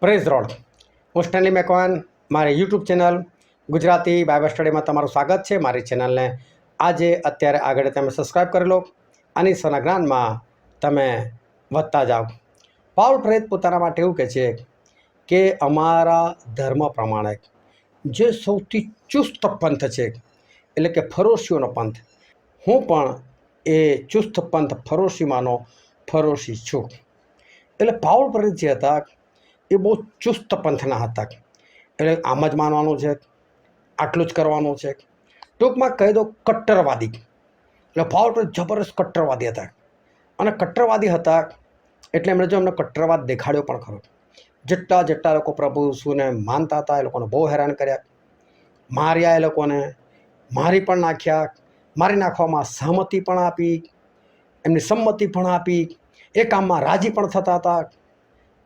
Praise road. હું Stanley Macwan, મારી YouTube channel Gujarati Bible સ્ટડીમાં તમારું સ્વાગત છે. મારી ચેનલને અત્યારે આગળ તમે સબસ્ક્રાઈબ કરી લો અને ઈશ્વરના જ્ઞાનમાં તમે વધતા જાઓ. પાઉલ પ્રેરિત પોતાના માટે એવું કહે છે કે અમારા ધર્મ પ્રમાણે જે સૌથી ચુસ્ત પંથ છે એટલે કે ફરોશીઓનો પંથ, હું પણ એ ચુસ્ત પંથ ફરોશીમાંનો ફરોશી છું. એટલે પાઉલ પ્રેરિત જે હતા એ બહુ ચુસ્ત પંથના હતા. એટલે આમ જ માનવાનું છે, આટલું જ કરવાનું છે. ટૂંકમાં કહી દો કટ્ટરવાદી. એટલે પાઉલ પ્રેરિત જબરદસ્ત કટ્ટરવાદી હતા. અને કટ્ટરવાદી હતા એટલે એમણે અમને કટ્ટરવાદ દેખાડ્યો પણ ખરો. જેટલા લોકો પ્રભુ ઈસુને માનતા હતા એ લોકોને બહુ હેરાન કર્યા, માર્યા, એ લોકોને મારી પણ નાખ્યા. મારી નાખવામાં સહમતિ પણ આપી, એમની સંમતિ પણ આપી, એ કામમાં રાજી પણ થતા હતા.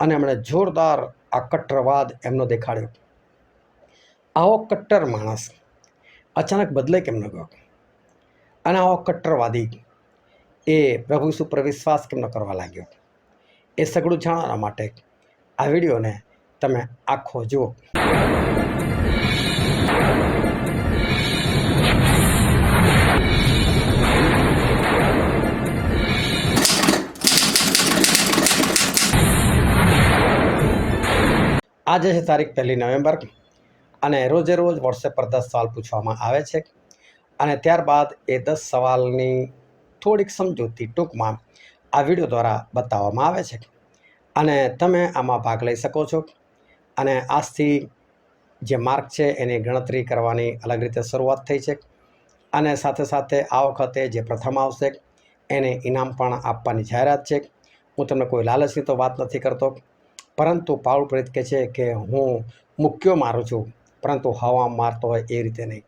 અને એમણે જોરદાર આ કટ્ટરવાદ એમનો દેખાડ્યો. આવો કટ્ટર માણસ અચાનક બદલે કેમ ન ગયો? અને આવો કટ્ટરવાદી એ પ્રભુ ઈસુ પર વિશ્વાસ કેમ ન કરવા લાગ્યો? એ સગળું જાણવા માટે આ વિડીયોને તમે આખો જુઓ. આજે છે તારીખ 1 નવેમ્બર અને રોજે રોજ વોટ્સએપ પર 10 સવાલ પૂછવામાં આવે છે. અને ત્યારબાદ એ 10 સવાલની થોડીક સમજૂતી ટૂંકમાં આ વિડીયો દ્વારા બતાવવામાં આવે છે. અને તમે આમાં ભાગ લઈ શકો છો. અને આજથી જે માર્ક છે એની ગણતરી કરવાની અલગ રીતે શરૂઆત થઈ છે. અને સાથે સાથે આ વખતે જે પ્રથમ આવશે એને ઇનામ પણ આપવાની જાહેરાત છે. હું તમને કોઈ લાલચની તો વાત નથી કરતો, પરંતુ પાઉલ પ્રેરિત કહે છે કે હું મુક્યો મારું છું, પરંતુ હવા મારતો હોય એ રીતે નહીં.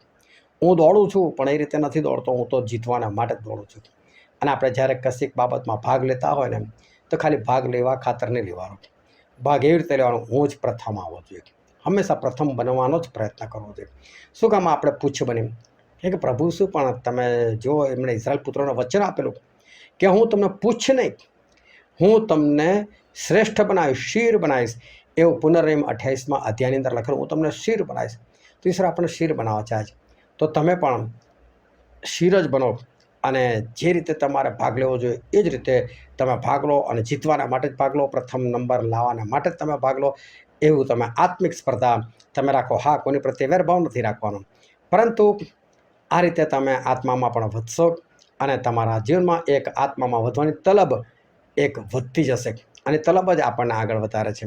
હું દોડું છું પણ એ રીતે નથી દોડતો, હું તો જીતવાના માટે જ દોડું છું. અને આપણે જ્યારે કશીક બાબતમાં ભાગ લેતા હોય ને તો ખાલી ભાગ લેવા ખાતર નહીં લેવાનો. ભાગ એવી રીતે લેવાનો, હું જ પ્રથમ આવવો જોઈએ. હંમેશા પ્રથમ બનવાનો જ પ્રયત્ન કરવો જોઈએ. શું કામ આપણે પૂછ બની? કે પ્રભુ શું પણ તમે જો એમણે ઇઝરાયલ પુત્રોને વચન આપેલું કે હું તમને પૂછ નહીં, હું તમને શ્રેષ્ઠ બનાવીશ, શિર બનાવીશ. એવું પુનર્નિયમ 28મા અધ્યાયની અંદર લખેલું, હું તમને શિર બનાવીશ. તો ઈશ્વર આપણને શિર બનાવવા ચાહે છે. તો તમે પણ શિર જ બનો. અને જે રીતે તમારે ભાગ લેવો જોઈએ એ જ રીતે તમે ભાગ લો. અને જીતવાના માટે જ ભાગ લો, પ્રથમ નંબર લાવવાના માટે જ તમે ભાગ લો. એવું તમે આત્મિક સ્પર્ધા તમે રાખો. હા, કોની પ્રત્યે વેરભાવ નથી રાખવાનો, પરંતુ આ રીતે તમે આત્મામાં પણ વધશો અને તમારા જીવનમાં એક આત્મામાં વધવાની તલબ એક વધતી જશે. અને તલબ જ આપણને આગળ વધારે છે.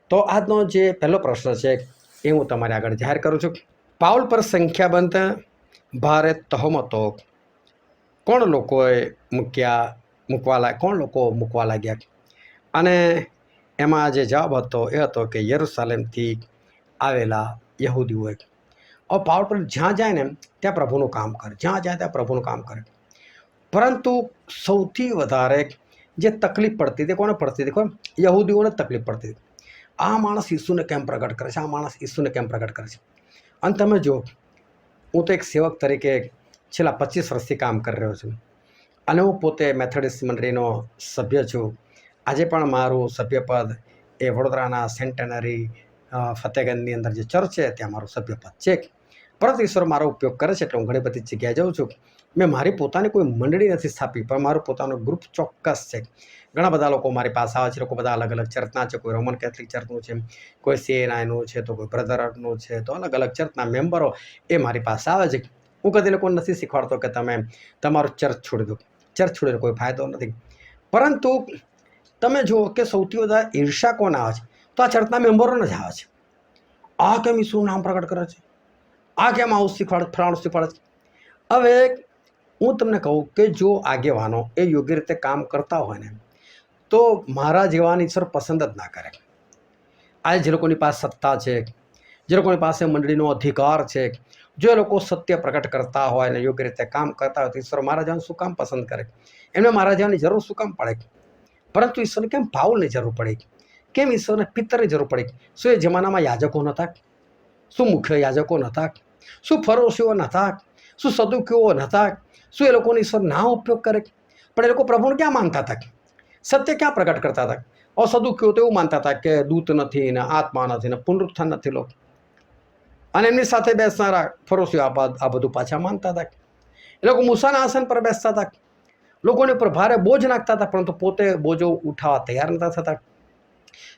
તો આજનો જે પહેલો પ્રશ્ન છે એ હું તમારે આગળ જાહેર કરું છું. પાઉલ પર સંખ્યાબંધ ભારે તહોમતો કોણ લોકો મૂકવા લાગ્યા? અને એમાં જે જવાબ હતો એ હતો કે યરૂશાલેમથી આવેલા યહૂદીઓએ. હવે પાઉલ પર જ્યાં જાય ને ત્યાં પ્રભુનું કામ કરે, જ્યાં જાય ત્યાં પ્રભુનું કામ કરે. પરંતુ સૌથી વધારે જે તકલીફ પડતી હતી, કોને પડતી હતી? યહૂદીઓને તકલીફ પડતી હતી. આ માણસ ઈસુને કેમ પ્રગટ કરે છે? આ માણસ ઈસુને કેમ પ્રગટ કરે છે? અને તમે જો, હું તો એક સેવક તરીકે છેલ્લા 25 વર્ષથી કામ કરી રહ્યો છું. અને હું પોતે મેથોડિસ્ટ મંડળીનો સભ્ય છું. આજે પણ મારું સભ્યપદ એ વડોદરાના સેન્ટેનરી ફતેગંજની અંદર જે ચર્ચ છે ત્યાં મારું સભ્યપદ છે. પરંતુ ઈશ્વર મારો ઉપયોગ કરે છે એટલે હું ઘણી બધી જગ્યાએ જાઉં છું. મેં મારી પોતાની કોઈ મંડળી નથી સ્થાપી, પણ મારું પોતાનું ગ્રુપ ચોક્કસ છે. ઘણા બધા લોકો મારી પાસે આવે છે. લોકો બધા અલગ અલગ ચર્ચના છે. કોઈ રોમન કેથલિક ચર્ચનું છે, કોઈ CNIનું છે, તો કોઈ બ્રધરનું છે. તો અલગ અલગ ચર્ચના મેમ્બરો એ મારી પાસે આવે છે. હું કદી લોકોને નથી શીખવાડતો કે તમે તમારું ચર્ચ છોડી દો. ચર્ચ છોડીને કોઈ ફાયદો નથી. પરંતુ તમે જુઓ કે સૌથી વધારે ઈર્ષા કોને આવે છે? તો આ ચર્ચના મેમ્બરોને જ આવે છે. આ કેમ ઈસુનું નામ પ્રગટ કરે છે? આ કેમ આવું શીખવાડે, ફલાણું શીખવાડે છે? હવે હું તમને કહું કે જો આગેવાનો એ યોગ્ય રીતે કામ કરતા હોય ને તો મારા જેવાની ઈશ્વર પસંદ જ ના કરે. આજે જે લોકોની પાસે સત્તા છે, જે લોકોની પાસે મંડળીનો અધિકાર છે, જો એ લોકો સત્ય પ્રગટ કરતા હોય અને યોગ્ય રીતે કામ કરતા હોય તો ઈશ્વર મારા જેવાનું શું કામ પસંદ કરે? એમને મારા જેવાની જરૂર શું કામ પડે? પરંતુ ઈશ્વરને કેમ પાઉલની જરૂર પડી? કેમ ઈશ્વરને પિત્તરની જરૂર પડી? શું એ જમાનામાં યાજકો નહોતા? શું મુખ્ય યાજકો નહોતા? શું ફરોશીઓ નહોતા? શું સદુકીઓ નહોતા? શું એ લોકોને ઈશ્વર ના ઉપયોગ કરે? પણ એ લોકો પ્રભુને ક્યાં માનતા હતા? સત્ય ક્યાં પ્રગટ કરતા હતા? સદુક્યો તો એવું માનતા હતા કે દૂત નથી ને આત્મા નથી ને પુનરુત્થાન નથી લોકો, અને એમની સાથે બેસનારા ફરોશીઓ આ બધું પાછા માનતા હતા. એ લોકો મૂસાના આસન પર બેસતા હતા, લોકોને પર ભારે બોજ નાખતા હતા, પરંતુ પોતે બોજો ઉઠાવવા તૈયાર નતા થતા.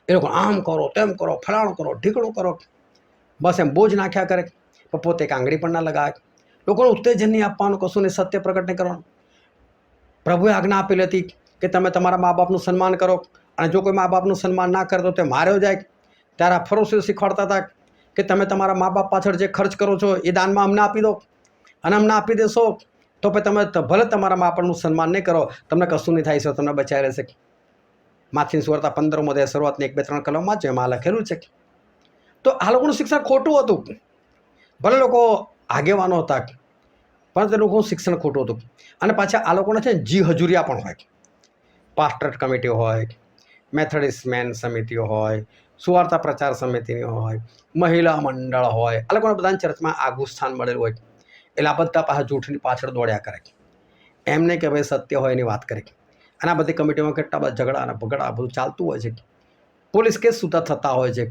એ લોકો આમ કરો, તેમ કરો, ફલાણું કરો, ઢીકણું કરો, બસ એમ બોજ નાખ્યા કરે, પણ પોતે એક આંગળી પણ ના લગાવે. લોકોને ઉત્તેજન નહીં આપવાનું, કશું નહીં, સત્ય પ્રગટ નહીં કરવાનું. પ્રભુએ આજ્ઞા આપેલી હતી કે તમે તમારા મા બાપનું સન્માન કરો, અને જો કોઈ મા બાપનું સન્માન ના કરે તો તે માર્યો જાય. ત્યારે આ ફરોશીઓ શીખવાડતા હતા કે તમે તમારા મા બાપ પાછળ જે ખર્ચ કરો છો એ દાનમાં અમને આપી દો, અને અમને આપી દેશો તો પછી તમે ભલે તમારા મા બાપનું સન્માન નહીં કરો, તમને કશું નહીં થાય છે, તમને બચાવી રહેશે. માથીની સુવાર્તા 15મો અધ્યાય શરૂઆતની 1-2-3 કલમમાં છે, એમાં લખેલું છે. તો આ લોકોનું શિક્ષણ ખોટું હતું. ભલે લોકો આગેવાનો હતા, પણ તે લોકોનું શિક્ષણ ખોટું હતું. અને પાછા આ લોકોને છે ને જી હજુરિયા પણ હોય, પાસ્ટર કમિટી હોય, મેથોડિસ્ટ મેન સમિતિઓ હોય, સુવાર્તા પ્રચાર સમિતિની હોય, મહિલા મંડળ હોય, આ લોકોને બધાની ચર્ચમાં આગવું સ્થાન મળેલું હોય. એટલે આ બધા પાછા જૂઠની પાછળ દોડ્યા કરે, એમને કે ભાઈ સત્ય હોય એની વાત કરે. અને આ બધી કમિટીમાં કેટલા બધા ઝઘડા અને બગડા બધું ચાલતું હોય છે, પોલીસ કેસ સુધા થતા હોય છે,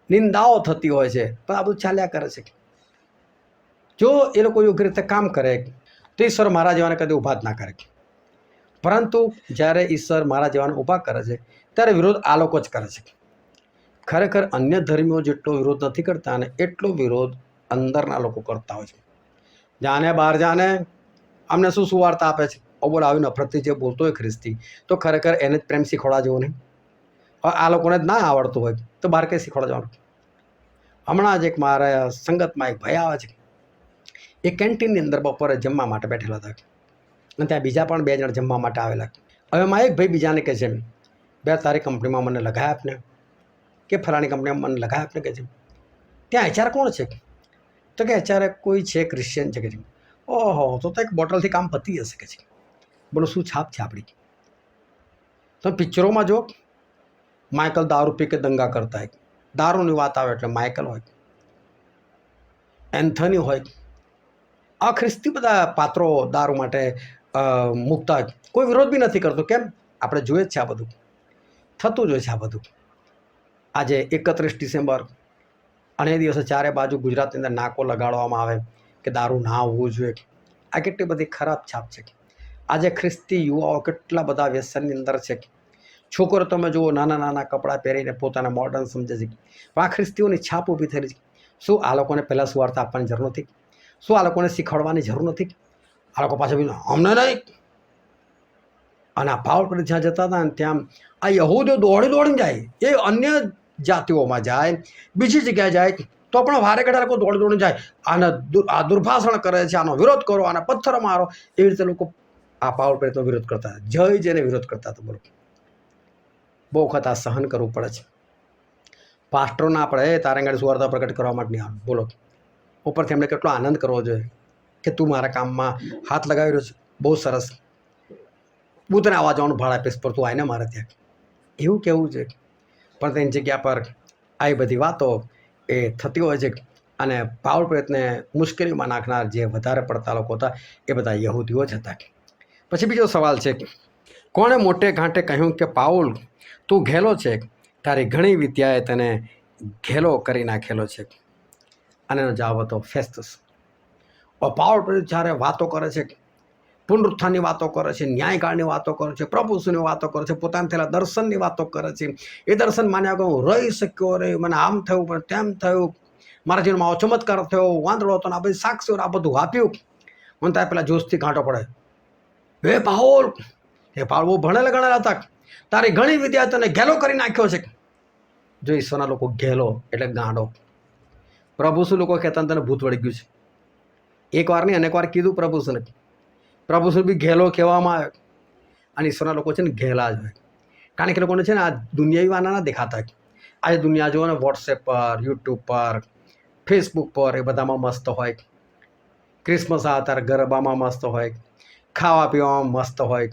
નિંદાઓ થતી હોય છે, પણ આ બધું ચાલ્યા કરે છે. જો એ લોકો યોગ્ય રીતે કામ કરે તો ઈશ્વર મારા જેવાને કદી ઊભા જ ના કરે. પરંતુ જ્યારે ઈશ્વર મારા જેવાને ઊભા કરે છે ત્યારે વિરોધ આ લોકો જ કરે છે. ખરેખર અન્ય ધર્મીઓ જેટલો વિરોધ નથી કરતા, અને એટલો વિરોધ અંદરના લોકો કરતા હોય છે. જાને બહાર જાને અમને શું સુવાર્તા આપે છે, બોલ આવી નફરતથી જે બોલતો હોય ખ્રિસ્તી, તો ખરેખર એને જ પ્રેમ શીખવાડવા જેવું નહીં. હવે આ લોકોને જ ના આવડતું હોય તો બહાર કંઈ શીખવાડવા જવાનું. હમણાં જ એક મારા સંગતમાં એક ભાઈ આવે છે, એ કેન્ટીનની અંદર બપોરે જમવા માટે બેઠેલા હતા, અને ત્યાં બીજા પણ 2 જણ જમવા માટે આવેલા. હવે એમાં એક ભાઈ બીજાને કહે છે, બે તારી કંપનીમાં મને લગાય આપને, કે ફલાણી કંપનીમાં મને લગાય આપને, કહે છે. ત્યાં એચઆર કોણ છે? તો કે એચઆર કોઈ છે, ક્રિશ્ચિયન છે, કે છે. ઓહો, તો એક બોટલથી કામ પતી જશે, કે છે. બોલો શું છાપ છે આપણી? તો પિક્ચરોમાં જો માઇકલ દારૂ પી કે દંગા કરતા હોય, દારૂની વાત આવે એટલે માઇકલ હોય, એન્થની હોય, આ ખ્રિસ્તી બધા પાત્રો દારૂ માટે મૂકતા હોય. કોઈ વિરોધ બી નથી કરતો. કેમ? આપણે જોઈએ જ છે, આ બધું થતું જ હોય છે. આ બધું આજે 31 ડિસેમ્બર અને એ દિવસે ચારે બાજુ ગુજરાતની અંદર નાકો લગાડવામાં આવે કે દારૂ ના હોવું જોઈએ. આ કેટલી બધી ખરાબ છાપ છે. આજે ખ્રિસ્તી યુવાઓ કેટલા બધા વ્યસનની અંદર છે. છોકરો તમે જુઓ, નાના નાના કપડાં પહેરીને પોતાના મોડર્ન સમજે છે, પણ આ ખ્રિસ્તીઓની છાપ ઊભી થયેલી છે. શું આ લોકોને પહેલાં સુવાર્તા આપવાની જરૂર નથી? શું આ લોકોને શીખવાડવાની જરૂર નથી? આ લોકો પાછળ અમને નહીં. અને આ પાવર પર જ્યાં જતા હતા ને ત્યાં આ યહૂદીઓ દોડીને જાય. એ અન્ય જાતિઓમાં જાય, બીજી જગ્યાએ જાય તો પણ વારે ઘડા લોકો દોડીને જાય. આ દુર્ભાષણ કરે છે, આનો વિરોધ કરો, આને પથ્થર મારો. એવી રીતે લોકો આ પાવર પ્રેતનો વિરોધ કરતા હતા, જય જેને વિરોધ કરતા હતા. બોલો, બહુ વખત આ સહન કરવું પડે છે. પાસ્ટરો ના આપણે તારે આગળ સુવાર્તા પ્રગટ કરવા માટે નહીં આવે. બોલો, ઉપરથી એમને કેટલો આનંદ કરવો જોઈએ કે તું મારા કામમાં હાથ લગાવી રહ્યો છે, બહુ સરસ, હું તને આવવા જવાનું ભાડા આપીશ, પર તું આવીને મારે ત્યાં, એવું કેવું છે. પણ તેની જગ્યા પર આવી બધી વાતો એ થતી હોય છે. અને પાવર પ્રેતને મુશ્કેલીમાં નાખનાર જે વધારે પડતા લોકો હતા એ બધા યહૂદીઓ જ હતા. પછી બીજો સવાલ છે, કોણે મોટે ઘાંટે કહ્યું કે પાઉલ તું ઘેલો છે, તારી ઘણી વિદ્યાએ તને ઘેલો કરી નાખેલો છે? અને એનો જવાબ હતો ફેસ્ટસ. પાવર પ્રેત જ્યારે વાતો કરે છે, પુનરુત્થાનની વાતો કરે છે, ન્યાયકાળની વાતો કરે છે, પ્રભુની વાતો કરે છે, પોતાને થયેલા દર્શનની વાતો કરે છે, એ દર્શન માન્યા વગર હું રહી શક્યો રે, મને આમ થયું, પણ તેમ થયું, મારા જીવનમાં આવો ચમત્કાર થયો, વાંદળો હતો, આ બધી સાક્ષીઓ આ બધું આપ્યું. મને ત્યાં પેલા જોશથી ઘાંટો પડે, હે પાઉલ, બહુ ભણેલા ગણેલા હતા, તારી ઘણી વિદ્યા તને ઘેલો કરી નાખ્યો છે. જો ઈશ્વરના લોકો ઘેલો એટલે ગાંડો. પ્રભુ શું લોકો કહેતા તને ભૂત વળી ગયું છે? એક વાર નહીં, અનેક વાર કીધું પ્રભુને. પ્રભુ બી ઘેલો કહેવામાં આવે. અને ઈશ્વરના લોકો છે ને ઘેલા જ હોય, કારણ કે લોકોને છે ને આ દુનિયાવી વાના ના દેખાતા. આજે દુનિયા જુઓ ને, વોટ્સએપ પર, યુટ્યુબ પર, ફેસબુક પર, એ બધામાં મસ્ત હોય. ક્રિસમસ આવે ત્યારે ગરબામાં મસ્ત હોય, ખાવા પીવામાં મસ્ત હોય.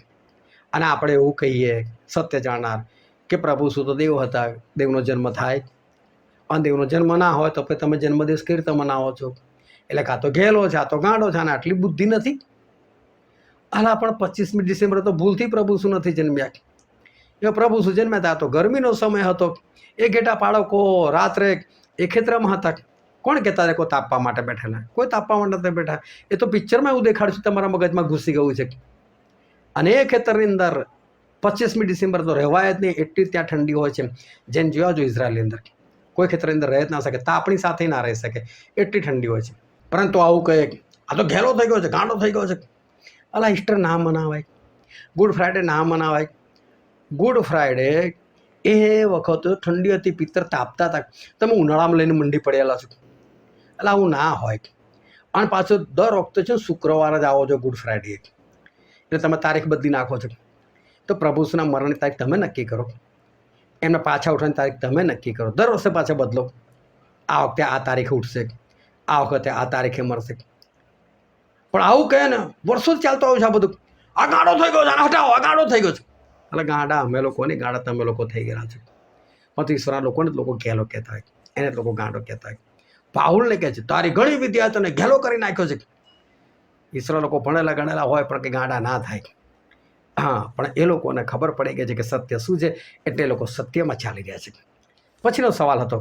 અને આપણે એવું કહીએ સત્ય જાણનાર કે પ્રભુ શું તો દેવ હતા, દેવનો જન્મ થાય, અને દેવનો જન્મ ના હોય તો પછી તમે જન્મદિવસ કેવી રીતે મનાવો છો? એટલે કાં તો ઘેલો છે, આ તો ગાંડો છે, અને આટલી બુદ્ધિ નથી. હાલા પણ 25મી ડિસેમ્બર તો ભૂલથી પ્રભુ શું નથી જન્મ્યા. એ પ્રભુ શું જન્મ્યા હતા તો ગરમીનો સમય હતો. એ ઘેટા બાળકો રાત્રે એ ખેતરમાં હતા. કોણ કહેતા હતા કોઈ તાપવા માટે બેઠેલા? કોઈ તાપવા માટે નથી બેઠા. એ તો પિક્ચરમાં એવું દેખાડશું, તમારા મગજમાં ઘૂસી ગયું છે. અને એ ખેતરની અંદર 25મી ડિસેમ્બર તો રહેવાય જ નહીં, એટલી ત્યાં ઠંડી હોય છે. જેને જોવા જો ઇઝરાયલની અંદર કોઈ ખેતરની અંદર રહી જ ના શકે, તાપણી સાથે ના રહી શકે, એટલી ઠંડી હોય છે. પરંતુ આવું કહે આ તો ઘેલો થઈ ગયો છે, ગાંડો થઈ ગયો છે, અલા ઈસ્ટર ના મનાવાય, ગુડ ફ્રાઈડે ના મનાવાય. ગુડ ફ્રાઈડે એ વખત ઠંડી હતી, પિત્તર તાપતા હતા, તમે ઉનાળામાં લઈને મંડી પડેલા છો. એટલે આવું ના હોય. અને પાછું દર વખતે છે શુક્રવારે જ આવો છો ગુડ ફ્રાઈડે, એટલે તમે તારીખ બદલી નાખો છો. તો પ્રભુના મરણની તારીખ તમે નક્કી કરો, એમને પાછા ઉઠવાની તારીખ તમે નક્કી કરો. દર વર્ષે પાછા બદલો. આ વખતે આ તારીખે ઉઠશે, આ વખતે આ તારીખે મરશે. પણ આવું કહે ને વર્ષો જ ચાલતો આવ્યું છે આ બધું. આ ગાંડો થઈ ગયો છે, હટાવો, આ ગાંડો થઈ ગયો છે. એટલે ગાંડા અમે લોકો નહીં, ગાંડા તમે લોકો થઈ ગયેલા છે. પરંતુ ઈશ્વરના લોકોને જ લોકો ઘેલો કહેતા હોય, એને જ લોકો ગાંડો કહેતા હોય. પાઉલને કહે છે તારી ઘણી વિદ્યા તને ઘેલો કરી નાખ્યો છે. ઈશ્વર લોકો ભણેલા ગણેલા હોય પણ કે ગાંડા ના થાય. હા, પણ એ લોકોને ખબર પડી ગઈ છે કે સત્ય શું છે, એટલે એ લોકો સત્યમાં ચાલી રહ્યા છે. પછીનો સવાલ હતો,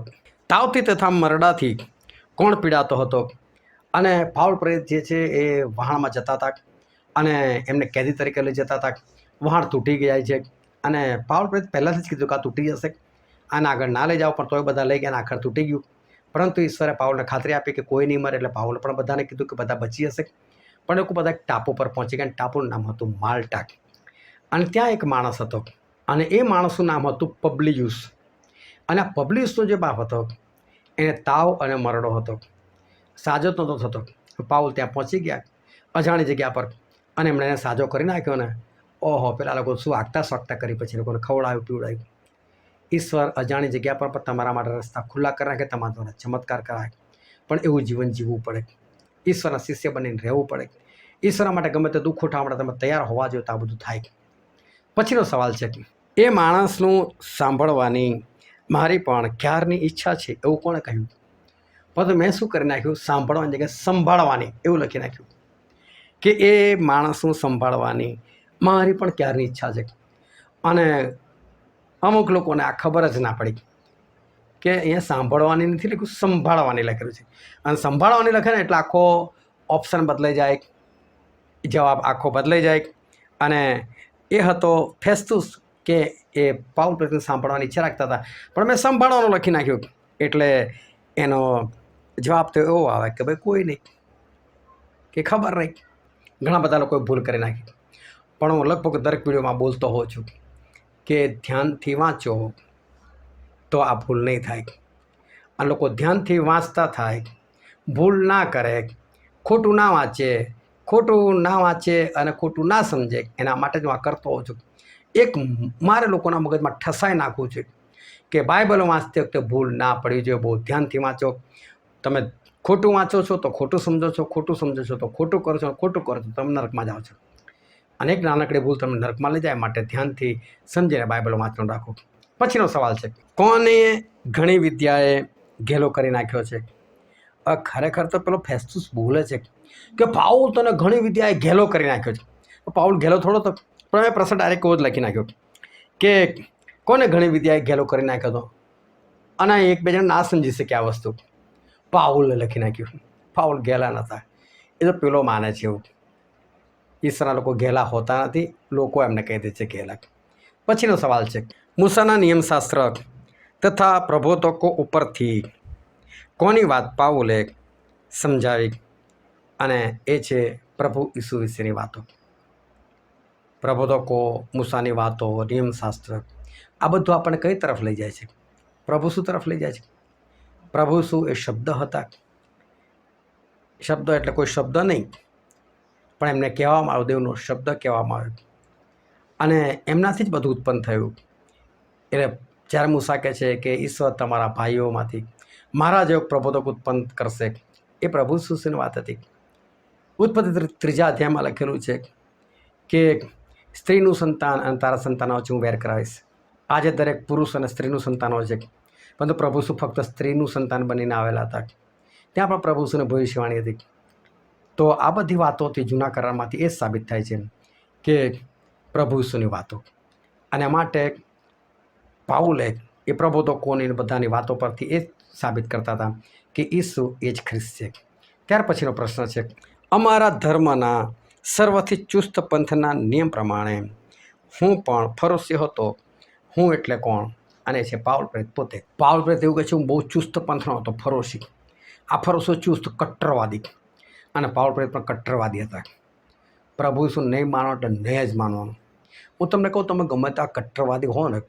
તાવથી તથા મરડાથી કોણ પીડાતો હતો? અને પાઉલ પ્રેરિત જે છે એ વહાણમાં જતા હતા અને એમને કેદી તરીકે લઈ જતા હતા. વહાણ તૂટી ગયા છે અને પાઉલ પ્રેરિત પહેલાંથી જ કીધું કે આ તૂટી જશે, આને આગળ ના લઈ જાઓ, પણ તોય બધા લઈ ગયા, આખર તૂટી ગયું. પરંતુ ઈશ્વરે પાઉલને ખાતરી આપી કે કોઈ નહીં મરે, એટલે પાઉલ પણ બધાને કીધું કે બધા બચી હશે. પણ લોકો બધા ટાપુ પર પહોંચી ગયા. ટાપુનું નામ હતું માલ્ટા. અને ત્યાં એક માણસ હતો અને એ માણસનું નામ હતું પબ્લિયુસ. અને આ પબ્લિયુસનો જે બાપ હતો એને તાવ અને મરડો હતો, સાજો જ નહોતો થતો. પાઉલ ત્યાં પહોંચી ગયા અજાણી જગ્યા પર અને એમણે એને સાજો કરી નાખ્યો ને ઓહો, પેલા લોકો શું આગતા સોગતા કરી પછી લોકોને ખવડાવ્યું પીવડાવ્યું. ઈશ્વર અજાણી જગ્યા પર પણ તમારા માટે રસ્તા ખુલ્લા કરી નાખે, તમારા દ્વારા ચમત્કાર કરાય. પણ એવું જીવન જીવવું પડે, ઈશ્વરના શિષ્ય બનીને રહેવું પડે. ઈશ્વરના માટે ગમે તે દુઃખ ઉઠાવવા માટે તમે તૈયાર હોવા જોઈએ, તો આ બધું થાય. પછીનો સવાલ છે કે એ માણસનું સાંભળવાની મારી પણ ક્યારની ઈચ્છા છે એવું કોણે કહ્યું? પરંતુ મેં શું કરી નાખ્યું, સાંભળવાની જગ્યાએ સંભાળવાની એવું લખી નાખ્યું કે એ માણસનું સંભાળવાની મારી પણ ક્યારની ઈચ્છા છે. અને અમુક લોકોને આ ખબર જ ના પડી કે અહીંયા સાંભળવાની નથી લખ્યું, સંભાળવાની લખેલું છે. અને સંભાળવાની લખે ને એટલે આખો ઓપ્શન બદલાઈ જાય, જવાબ આખો બદલાઈ જાય. અને એ હતો ફેસ્તુસ કે એ પાઉલ પ્રેરિતને સાંભળવાની ઈચ્છા રાખતા હતા, પણ મેં સંભાળવાનું લખી નાખ્યું. એટલે એનો જવાબ તો એવો આવે કે ભાઈ કોઈ નહીં, કે ખબર નહીં. ઘણા બધા લોકોએ ભૂલ કરી નાખી. પણ હું લગભગ દરેક વિડીયોમાં બોલતો હોઉં છું કે ધ્યાનથી વાંચો તો આ ભૂલ નહીં થાય. આ લોકો ધ્યાનથી વાંચતા થાય, ભૂલ ના કરે, ખોટું ના વાંચે અને ખોટું ના સમજે, એના માટે જ હું આ કરતો હોઉં છું. એક મારે લોકોના મગજમાં ઠસાઈ નાખવું છે કે બાઇબલ વાંચતી વખતે ભૂલ ના પડવી જોઈએ, બહુ ધ્યાનથી વાંચો. તમે ખોટું વાંચો છો તો ખોટું સમજો છો, ખોટું સમજો છો તો ખોટું કરો છો, ખોટું કરો છો તમે નરકમાં જાઓ છો. અનેક નાનકડી ભૂલ તમને નરકમાં લઈ જાય, માટે ધ્યાનથી સમજીને બાઇબલ વાંચવાનું રાખો. પછીનો સવાલ છે, કોને ઘણી વિદ્યાએ ઘેલો કરી નાખ્યો છે? ખરેખર તો પેલો ફેસ્તુસ બોલે છે કે પાઉલ તને ઘણી વિદ્યાએ ઘેલો કરી નાખ્યો છે. પાઉલ ઘેલો થોડો તો, પણ મેં પ્રશ્ન ડાયરેક્ટ એવો જ લખી નાખ્યો કે કોને ઘણી વિદ્યાએ ઘેલો કરી નાખ્યો હતો? અને એક બે જણ ના સમજી શકે આ વસ્તુ. પાઉલે લખી નાખ્યું. પાઉલ ઘેલા નહોતા, એ તો પેલો માને છે એવું. ઈસરા લોકો ઘેલા હોતા નથી, લોકો એમને કહી દે છે ઘેલા. પછીનો સવાલ છે, મૂસાના નિયમશાસ્ત્ર તથા પ્રબોધકો ઉપરથી કોની વાત પાઉલે સમજાવી? અને એ છે પ્રભુ ઈસુ વિશેની વાતો. પ્રબોધકો, મૂસાની વાતો, નિયમશાસ્ત્ર, આ બધું આપણને કઈ તરફ લઈ જાય છે? પ્રભુ શું તરફ લઈ જાય છે? પ્રભુ શું એ શબ્દ હતા? શબ્દ એટલે કોઈ શબ્દ નહીં, પણ એમને કહેવામાં આવ્યો, દેવનો શબ્દ કહેવામાં આવ્યો. અને એમનાથી જ બધું ઉત્પન્ન થયું. એટલે જ્યારે મૂસા કહે છે કે ઈશ્વર તમારા ભાઈઓમાંથી મારા જેવો પ્રબોધક ઉત્પન્ન કરશે, એ પ્રભુ સુશીની વાત હતી. ઉત્પત્તિ 3 અધ્યાયમાં લખેલું છે કે સ્ત્રીનું સંતાન અને તારા સંતાનો વચ્ચે હું વેર કરાવીશ. આજે દરેક પુરુષ અને સ્ત્રીનું સંતાન હોય છે, પરંતુ પ્રભુ શું ફક્ત સ્ત્રીનું સંતાન બનીને આવેલા હતા? ત્યાં પણ પ્રભુ શુંની ભવિષ્યવાણી હતી. તો આ બધી વાતોથી જૂના કરારમાંથી એ જ સાબિત થાય છે કે પ્રભુ ઈસુની વાતો. અને માટે પાઉલે એ પ્રબોધો કોની બધાની વાતો પરથી એ સાબિત કરતા હતા કે ઈસુ એ જ ખ્રિસ્ત છે. ત્યાર પછીનો પ્રશ્ન છે, અમારા ધર્મના સર્વથી ચુસ્ત પંથના નિયમ પ્રમાણે હું પણ ફરોશી હતો. હું એટલે કોણ? અને છે પાઉલ પ્રેત પોતે. પાઉલ પ્રેત એવું કહે છે, હું બહુ ચુસ્ત પંથનો હતો, ફરોશી. આ ફરોશો ચુસ્ત કટ્ટરવાદી, અને પાઉલ પ્રેત પણ કટ્ટરવાદી હતા. પ્રભુ શું નહીં માનો એટલે નહીં જ માનવાનું. હું તમને કહું, તમે ગમે ત્યાં કટ્ટરવાદી હો ને,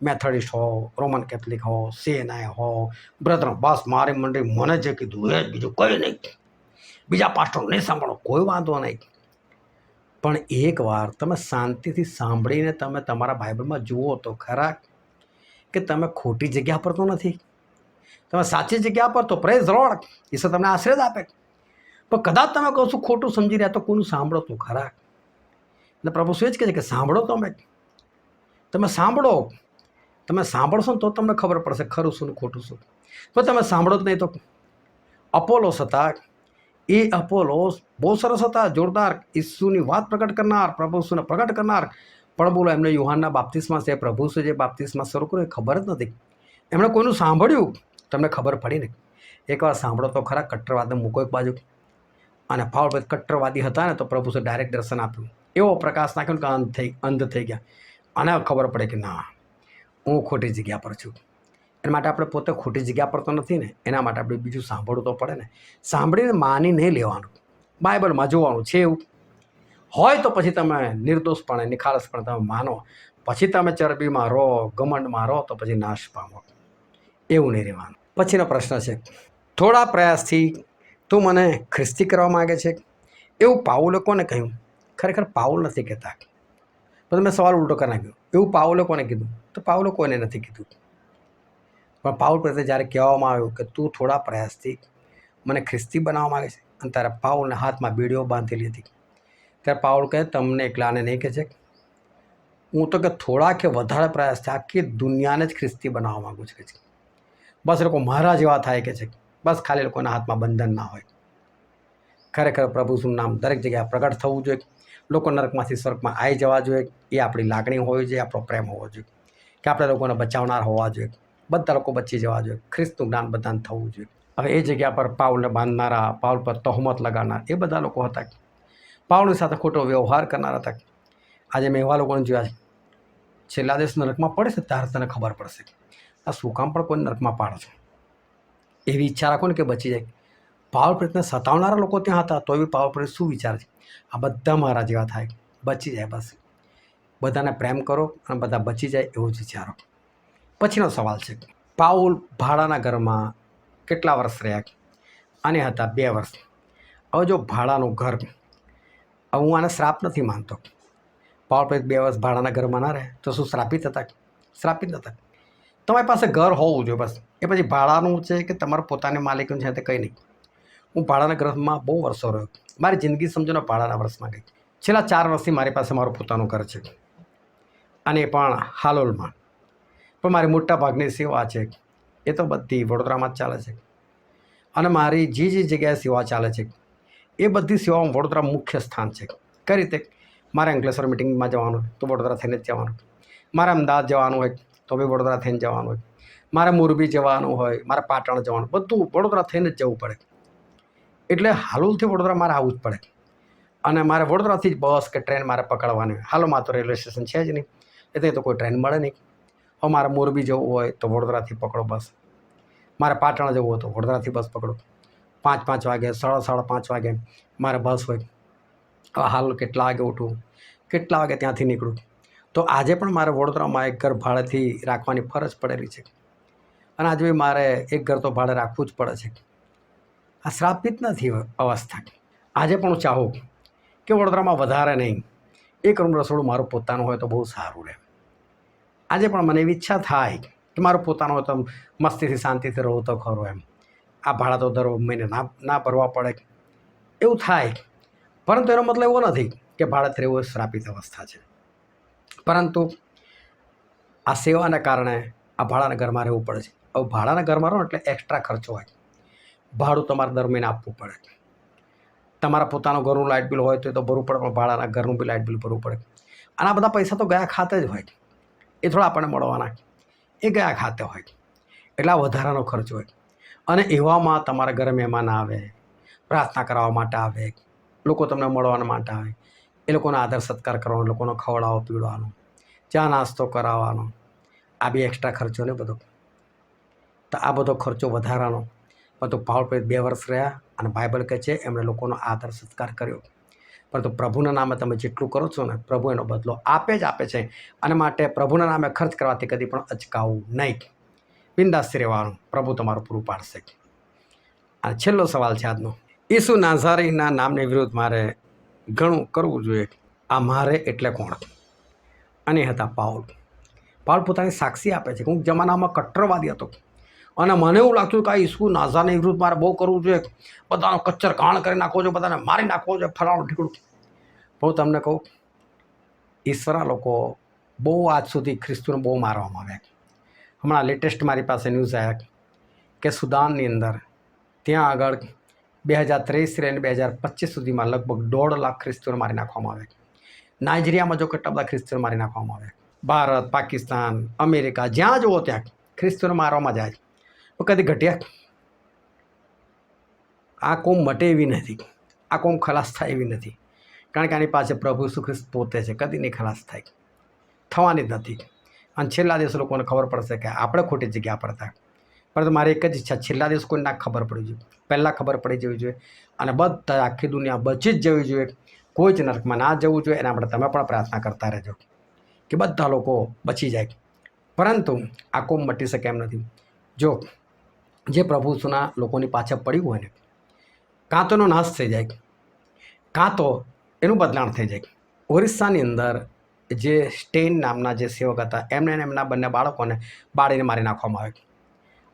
મેથડિસ્ટ હો, રોમન કેથલિક હો, CNI હો, બ્રધર, બસ મારી મંડળી મને જે કીધું એ જ, બીજું કંઈ નહીં. બીજા પાસ્ટર નહીં સાંભળો, કોઈ વાંધો નહીં. પણ એકવાર તમે શાંતિથી સાંભળીને તમે તમારા બાઇબલમાં જુઓ તો ખરા કે તમે ખોટી જગ્યા પર તો નથી, તમે સાચી જગ્યા પર તો પ્રેઝ લોર્ડ, ઈશ્વર તમને આશીર્વાદ આપે. પણ કદાચ તમે કહો છો ખોટું સમજી રહ્યા તો કોઈનું સાંભળો તો ખરા. એટલે પ્રભુ શું જ કહે છે કે સાંભળો, તમે સાંભળો. તમે સાંભળશો ને તો તમને ખબર પડશે ખરું શું ને ખોટું શું. તો તમે સાંભળો જ નહીં તો. અપોલોસ હતા, એ અપોલોસ બહુ સરસ હતા, જોરદાર, ઈસુની વાત પ્રગટ કરનાર, પ્રભુ ઈસુને પ્રગટ કરનાર. પણ બોલો, એમને યુહાનના બાપ્તિસ્મા છે, પ્રભુ શું જે બાપ્તિસ્મા શરૂ કર્યો એ ખબર જ નથી. એમણે કોઈનું સાંભળ્યું, તમને ખબર પડી ને. એકવાર સાંભળો તો ખરા, કટ્ટરવાદને મૂકો એક બાજુ. અને પાઉલ પ્રેત કટ્ટરવાદી હતા ને તો પ્રભુ શું ડાયરેક્ટ દર્શન આપ્યું, એવો પ્રકાશ નાખ્યો કે અંધ થઈ ગયા. અને ખબર પડે કે ના, હું ખોટી જગ્યા પર છું. એના માટે આપણે પોતે ખોટી જગ્યા પર તો નથી ને, એના માટે આપણે બીજું સાંભળવું તો પડે ને. સાંભળીને માની નહીં લેવાનું, બાઇબલમાં જોવાનું છે એવું હોય તો પછી તમે નિર્દોષપણે, નિખાલસપણે તમે માનો. પછી તમે ચરબીમાં રહો, ઘમંડમાં રહો તો પછી નાશ પામો. એવું નહીં રહેવાનું. પછીનો પ્રશ્ન છે, થોડા પ્રયાસથી તું મને ખ્રિસ્તી કરવા માગે છે, એવું પાઉલે કોને કહ્યું? ખરેખર પાઉલ નથી કહેતા, પણ મેં સવાલ ઉલટો કરી નાખ્યો. એવું પાઉલે કોને કીધું? તો પાઉલે કોઈને નથી કીધું. પણ પાઉલ પ્રત્યે જ્યારે કહેવામાં આવ્યું કે તું થોડા પ્રયાસથી મને ખ્રિસ્તી બનાવવા માગે છે, અને ત્યારે પાઉલને હાથમાં બીડીઓ બાંધેલી હતી, ત્યારે પાઉલ કહે તમને એકલાને નહીં કહે છે, હું તો કે થોડા કે વધારે પ્રયાસથી આખી દુનિયાને જ ખ્રિસ્તી બનાવવા માગું છું. બસ લોકો મારા જેવા થાય કે છે, બસ ખાલી લોકોના હાથમાં બંધન ના હોય. ખરેખર પ્રભુનું નામ દરેક જગ્યાએ પ્રગટ થવું જોઈએ, લોકો નરકમાંથી સ્વર્ગમાં આવી જવા જોઈએ. એ આપણી લાગણી હોવી જોઈએ, આપણો પ્રેમ હોવો જોઈએ કે આપણે લોકોને બચાવનાર હોવા જોઈએ, બધા લોકો બચી જવા જોઈએ, ખ્રિસ્તનું જ્ઞાન બધાને થવું જોઈએ. હવે એ જગ્યા પર પાઉલને બાંધનારા, પાઉલ પર તહોમત લગાડનાર એ બધા લોકો હતા, પાઉલની સાથે ખોટો વ્યવહાર કરનાર હતા. આજે મેં એવા લોકોને જોયા છે, છેલ્લા દિવસ નરકમાં પડે છે ત્યારે તને ખબર પડશે આ શું કામ પણ કોઈ નરકમાં પાડો છો. એવી ઈચ્છા રાખો ને કે બચી જાય. પાવર પ્રેતને સતાવનારા લોકો ત્યાં હતા, તો એવી પાવર પ્રેત શું વિચારે છે? આ બધા મારા જેવા થાય, બચી જાય. બસ બધાને પ્રેમ કરો અને બધા બચી જાય એવું જ વિચારો. પછીનો સવાલ છે, પાઉલ ભાડાના ઘરમાં કેટલા વર્ષ રહ્યા? અને હતા 2 વર્ષ. હવે જો ભાડાનું ઘર, હવે હું આને શ્રાપ નથી માનતો. પાવર પ્રેત 2 વર્ષ ભાડાના ઘરમાં ના રહે તો શું શ્રાપિત હતા? શ્રાપિત નતા. તમારી પાસે ઘર હોવું જોઈએ બસ. એ પછી ભાડાનું છે કે તમારું પોતાની માલિકીનું છે તે કંઈ નહીં. હું ભાડાના ઘરમાં બહુ વર્ષો રહ્યો. મારી જિંદગી સમજો ને ભાડાના વર્ષમાં ગઈ. છેલ્લા 4 વર્ષથી મારી પાસે મારું પોતાનું ઘર છે, અને એ પણ હાલોલમાં. પણ મારી મોટા ભાગની સેવા છે એ તો બધી વડોદરામાં જ ચાલે છે. અને મારી જે જગ્યાએ સેવા ચાલે છે એ બધી સેવાઓ વડોદરા મુખ્ય સ્થાન છે. કઈ રીતે? મારે અંકલેશ્વર મિટિંગમાં જવાનું હોય તો વડોદરા થઈને જ જવાનું, મારે અમદાવાદ જવાનું હોય તો બી વડોદરા થઈને જવાનું હોય, મારે મોરબી જવાનું હોય, મારે પાટણ જવાનું, બધું વડોદરા થઈને જ જવું પડે. એટલે હાલોલથી વડોદરા મારે આવવું જ પડે. અને મારે વડોદરાથી જ બસ કે ટ્રેન મારે પકડવાની હોય. હાલોમાં તો રેલવે સ્ટેશન છે જ નહીં, એટલે તો કોઈ ટ્રેન મળે નહીં. હવે મારે મોરબી જવું હોય તો વડોદરાથી પકડો બસ, મારે પાટણ જવું હોય તો વડોદરાથી બસ પકડો. 5 વાગે, 5:30 વાગે મારે બસ હોય. હવે હાલ કેટલા વાગે ઉઠું, કેટલા વાગે ત્યાંથી નીકળું. તો આજે પણ મારે વડોદરામાં એક ઘર ભાડેથી રાખવાની ફરજ પડેલી છે, અને આજે બી મારે એક ઘર તો ભાડે રાખવું જ પડે છે. આ શ્રાપિત નથી અવસ્થા. આજે પણ હું ચાહું કે વડોદરામાં વધારે નહીં, એક રૂમ રસોડું મારું પોતાનું હોય તો બહુ સારું રહે. આજે પણ મને એવી ઈચ્છા થાય કે મારું પોતાનું હોય તો મસ્તીથી શાંતિથી રહું તો ખરું એમ. આ ભાડા તો દર મહિને ના ભરવા પડે એવું થાય. પરંતુ એનો મતલબ એવો નથી કે ભાડે રહેવું એ શ્રાપિત અવસ્થા છે. પરંતુ આ સેવાના કારણે આ ભાડાના ઘરમાં રહેવું પડે છે. હવે ભાડાના ઘરમાં રહો એટલે એક્સ્ટ્રા ખર્ચો હોય, ભાડું તમારે દર મહિને આપવું પડે. તમારા પોતાનું ઘરનું લાઇટ બિલ હોય તો એ તો ભરવું પડે, પણ ભાડાના ઘરનું બી લાઇટ બિલ ભરવું પડે. અને આ બધા પૈસા તો ગયા ખાતે જ હોય, એ થોડા આપણને મળવાના. એ કયા ખાતે હોય, એટલા વધારાનો ખર્ચ હોય. અને એવામાં તમારા ઘરે મહેમાન આવે, પ્રાર્થના કરવા માટે આવે, લોકો તમને મળવા માટે આવે, એ લોકોનો આદર સત્કાર કરવાનો, લોકોનો ખવડાવો પીવડાવવાનો, ચા નાસ્તો કરાવવાનો, આ બી એક્સ્ટ્રા ખર્ચો ને બધો. તો આ બધો ખર્ચો વધારાનો. પરંતુ પાવલ પ્રેરિત 2 વર્ષ રહ્યા અને બાઇબલ કહે છે એમણે લોકોનો આદર સત્કાર કર્યો. પરંતુ પ્રભુના નામે તમે જેટલું કરો છો ને, પ્રભુ એનો બદલો આપે જ આપે છે. અને માટે પ્રભુના નામે ખર્ચ કરવાથી કદી પણ અચકાવું નહીં. બિંદાસ્ત રહેવાનું, પ્રભુ તમારું પૂરું પાડશે. અને છેલ્લો સવાલ છે આજનો. ઈસુ નાઝારીના નામની વિરુદ્ધ મારે ઘણું કરવું જોઈએ. આ મારે એટલે કોણ? અને એ હતા પાઉલ. પાઉલ પોતાની સાક્ષી આપે છે કે હું જમાનામાં કટ્ટરવાદી હતો અને મને એવું લાગતું કે આ ઈસુ નાઝારીની વિરુદ્ધ મારે બહુ કરવું જોઈએ, બધાનો કચ્ચર કાણ કરી નાખવો જોઈએ, બધાને મારી નાખવો જોઈએ, ફલાણું ઠીકડું. હું તમને કહું, ઈશ્વરા લોકો બહુ આજ સુધી ખ્રિસ્તીઓને બહુ મારવામાં આવ્યા. હમણાં લેટેસ્ટ મારી પાસે ન્યૂઝ આવ્યા કે સુદાનની અંદર ત્યાં આગળ 2023 અને 2025 સુધીમાં લગભગ 1.5 લાખ ખ્રિસ્તીઓને મારી નાખવામાં આવ્યા. નાઇજીરિયામાં જો કેટલા બધા ખ્રિસ્તીઓને મારી નાખવામાં આવ્યા. ભારત, પાકિસ્તાન, અમેરિકા, જ્યાં જુઓ ત્યાં ખ્રિસ્તીઓને મારવામાં જાય. તો કદી ઘટ્યા? આ કોમ મટે એવી નથી, આ કોમ ખલાસ થાય એવી નથી. કારણ કે આની પાસે પ્રભુ ઈસુ ખ્રિસ્ત પોતે છે, કદી નહીં ખલાસ થાય, થવાની જ નથી. અને છેલ્લા દિવસે લોકોને ખબર પડશે કે આપણે ખોટી જગ્યા પર હતા. પરંતુ મારી એક જ ઈચ્છા, છેલ્લા દિવસ કોઈને ના ખબર પડી જોઈએ, પહેલાં ખબર પડી જવી જોઈએ. અને બધા આખી દુનિયા બચી જ જવી જોઈએ, કોઈ જ નરકમાં ના જવું જોઈએ. એના માટે તમે પણ પ્રાર્થના કરતા રહેજો કે બધા લોકો બચી જાય. પરંતુ આ કોમ મટી શકે એમ નથી. જો જે પ્રભુ ઈસુના લોકોની પાછળ પડ્યું હોય ને, કાં તો એનો નાશ થઈ જાય, કાં તો એનું બદલાણ થઈ જાય. ઓરિસ્સાની અંદર જે સ્ટેઇન નામના જે સેવક હતા, એમને એમના બંને બાળકોને બાળીને મારી નાખવામાં આવ્યા.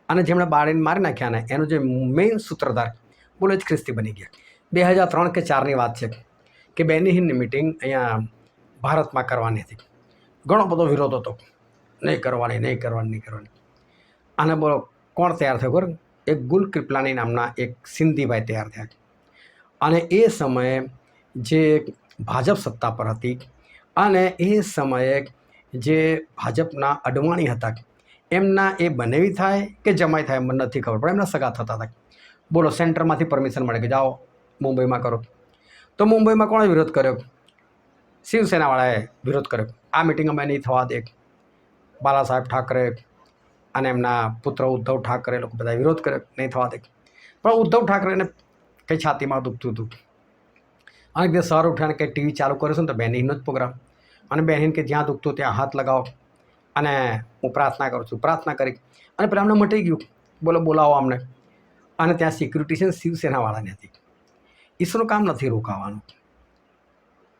અને જેમણે બાળીને મારી નાખ્યા ને, એનો જે મેઇન સૂત્રધાર બોલે જ ખ્રિસ્તી બની ગયા. 2003 કે 4ની વાત છે કે બેનિહિનની મિટિંગ અહીંયા ભારતમાં કરવાની હતી. ઘણો બધો વિરોધ હતો, નહીં કરવાની. અને બોલો કોણ તૈયાર થયો ખબર? એક ગુલ કૃપલાની નામના એક સિંધીભાઈ તૈયાર થયા. અને એ સમયે જે ભાજપ સત્તા પર હતી અને એ સમયે જે ભાજપના અડવાણી હતા, એમના એ બનેવી થાય કે જમાઈ થાય મને નથી ખબર, પણ એમના સગા થતા હતા. બોલો, સેન્ટરમાંથી પરમિશન મળે કે જાઓ મુંબઈમાં કરો. તો મુંબઈમાં કોણે વિરોધ કર્યો? શિવસેનાવાળાએ વિરોધ કર્યો. આ મિટિંગ અમે નહીં થવા દે. બાલા સાહેબ ઠાકરે અને એમના પુત્ર ઉદ્ધવ ઠાકરે લોકો બધા વિરોધ કર્યો, નહીં થવા દે. પણ ઉદ્ધવ ઠાકરેને કંઈ છાતીમાં દુખતું હતું. અને જે સવાર ઉઠાને કંઈ ટીવી ચાલુ કર્યું છે ને, તો બેનહીનનો જ પ્રોગ્રામ. અને બેનહીન કે જ્યાં દુખતું ત્યાં હાથ લગાવો અને હું પ્રાર્થના કરું છું. પ્રાર્થના કરી અને પેલા અમને મટી ગયું. બોલાવો અમને. અને ત્યાં સિક્યુરિટી છે ને શિવસેનાવાળાની હતી. ઈશ્વરનું કામ નથી રોકાવાનું.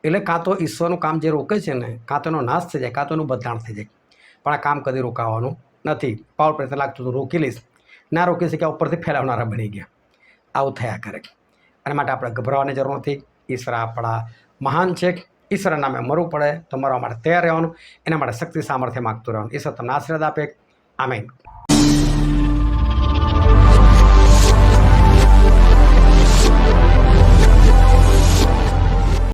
એટલે કાં તો ઈશ્વરનું કામ જે રોકે છે ને, કાં તો એનો નાશ થઈ જાય, કાં તો એનું બદલાણ થઈ જાય. પણ આ કામ કદી રોકાવાનું નથી. પાવર પ્રયત્ન લાગતું હતું રોકી લઈશ, ના રોકી શક્યા, ઉપરથી ફેલાવનારા બની ગયા. આવું થયા કરે. અને માટે આપણે ગભરાવાની જરૂર નથી. ઈશ્વર આપણા મહાન છે. ઈશ્વરના નામે મરવું પડે તો મરવા માટે તૈયાર રહેવાનું. એના માટે શક્તિ સામર્થ્ય માગતું રહેવાનું. ઈશ્વર તમને આશીર્વાદ આપે. આમેન.